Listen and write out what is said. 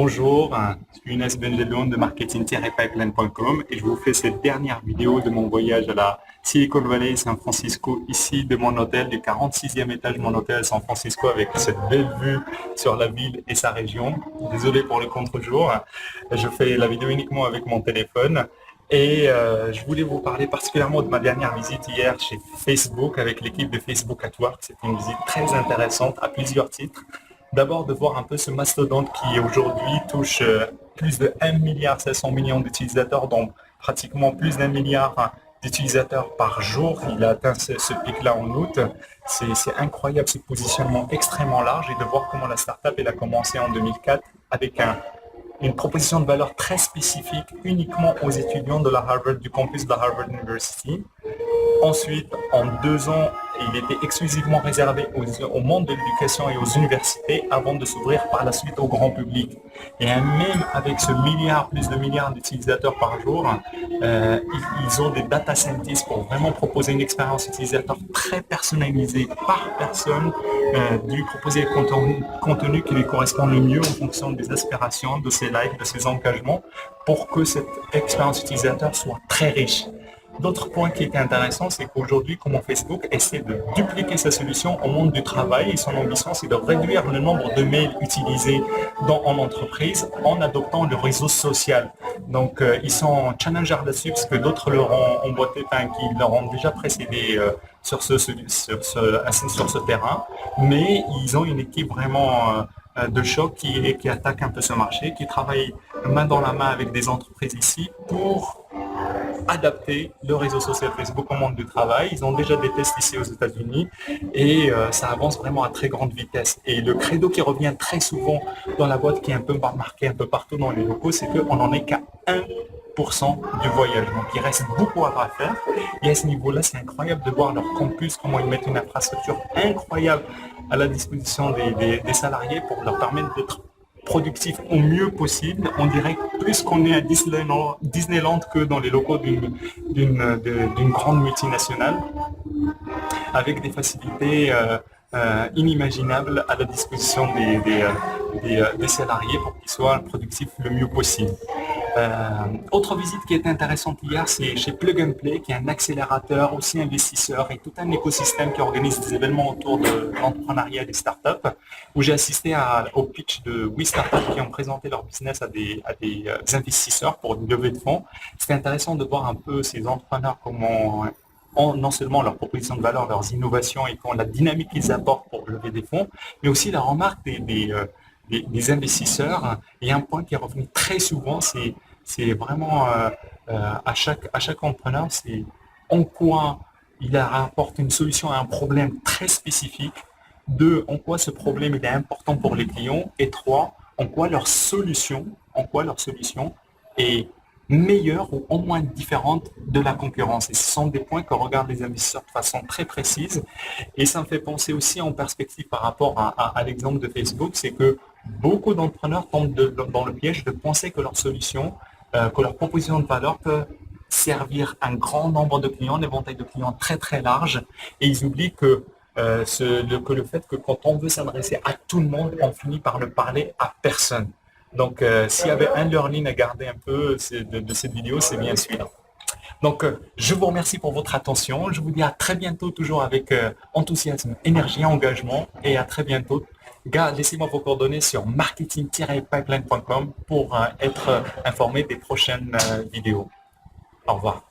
Bonjour, je suis Younes Benjeloun de marketing-pipeline.com et je vous fais cette dernière vidéo de mon voyage à la Silicon Valley, San Francisco, ici de mon hôtel, du 46e étage de mon hôtel à San Francisco avec cette belle vue sur la ville et sa région. Désolé pour le contre-jour, je fais la vidéo uniquement avec mon téléphone. Et je voulais vous parler particulièrement de ma dernière visite hier chez Facebook avec l'équipe de Facebook at Work. C'était une visite très intéressante à plusieurs titres. D'abord, de voir un peu ce mastodonte qui aujourd'hui touche plus de 1,7 milliard d'utilisateurs, donc pratiquement plus d'1 milliard d'utilisateurs par jour. Il a atteint ce pic-là en août. C'est incroyable ce positionnement extrêmement large et de voir comment la startup elle a commencé en 2004 avec une proposition de valeur très spécifique uniquement aux étudiants de la Harvard, du campus de la Harvard University. Ensuite, en 2 ans, il était exclusivement réservé au monde de l'éducation et aux universités avant de s'ouvrir par la suite au grand public. Et même avec ce plus de milliards d'utilisateurs par jour, ils ont des data scientists pour vraiment proposer une expérience utilisateur très personnalisée par personne, lui proposer le contenu qui lui correspond le mieux en fonction des aspirations, de ses likes, de ses engagements, pour que cette expérience utilisateur soit très riche. D'autres points qui étaient intéressants, c'est qu'aujourd'hui, comment Facebook essaie de dupliquer sa solution au monde du travail et son ambition, c'est de réduire le nombre de mails utilisés en entreprise en adoptant le réseau social. Donc, ils sont challengers là-dessus parce que d'autres leur ont emboîté, qui leur ont déjà précédé sur ce terrain, mais ils ont une équipe vraiment de choc qui attaque un peu ce marché, qui travaille main dans la main avec des entreprises ici pour adapter le réseau social Facebook au monde du travail. Ils ont déjà des tests ici aux États-Unis et ça avance vraiment à très grande vitesse. Et le credo qui revient très souvent dans la boîte, qui est un peu marqué un peu partout dans les locaux, c'est qu'on n'en est qu'à 1% du voyage. Donc il reste beaucoup à faire. Et à ce niveau-là, c'est incroyable de voir leur campus, comment ils mettent une infrastructure incroyable à la disposition des salariés pour leur permettre d'être productif au mieux possible. On dirait plus qu'on est à Disneyland que dans les locaux d'une grande multinationale, avec des facilités inimaginables à la disposition des salariés pour qu'ils soient productifs le mieux possible. Autre visite qui est intéressante hier, c'est chez Plug and Play, qui est un accélérateur, aussi investisseur et tout un écosystème qui organise des événements autour de l'entrepreneuriat et des startups, où j'ai assisté au pitch de 8 startups qui ont présenté leur business à des investisseurs pour une levée de fonds. C'était intéressant de voir un peu ces entrepreneurs comment non seulement leur proposition de valeur, leurs innovations et la dynamique qu'ils apportent pour lever des fonds, mais aussi la remarque des investisseurs. Et un point qui est revenu très souvent, c'est vraiment à chaque entrepreneur, c'est en quoi il apporte une solution à un problème très spécifique. 2, en quoi ce problème est important pour les clients. Et 3, en quoi leur solution est meilleure ou au moins différente de la concurrence. Et ce sont des points que regardent les investisseurs de façon très précise. Et ça me fait penser aussi en perspective par rapport à l'exemple de Facebook, c'est que beaucoup d'entrepreneurs tombent dans le piège de penser que leur solution, que leur proposition de valeur peut servir un grand nombre de clients, un éventail de clients très très large, et ils oublient que le fait que quand on veut s'adresser à tout le monde, on finit par ne parler à personne. Donc, s'il y avait un learning à garder un peu de cette vidéo, c'est bien celui-là. Donc, je vous remercie pour votre attention. Je vous dis à très bientôt, toujours avec enthousiasme, énergie, engagement, et à très bientôt. Gars, laissez-moi vos coordonnées sur marketing-pipeline.com pour être informé des prochaines vidéos. Au revoir.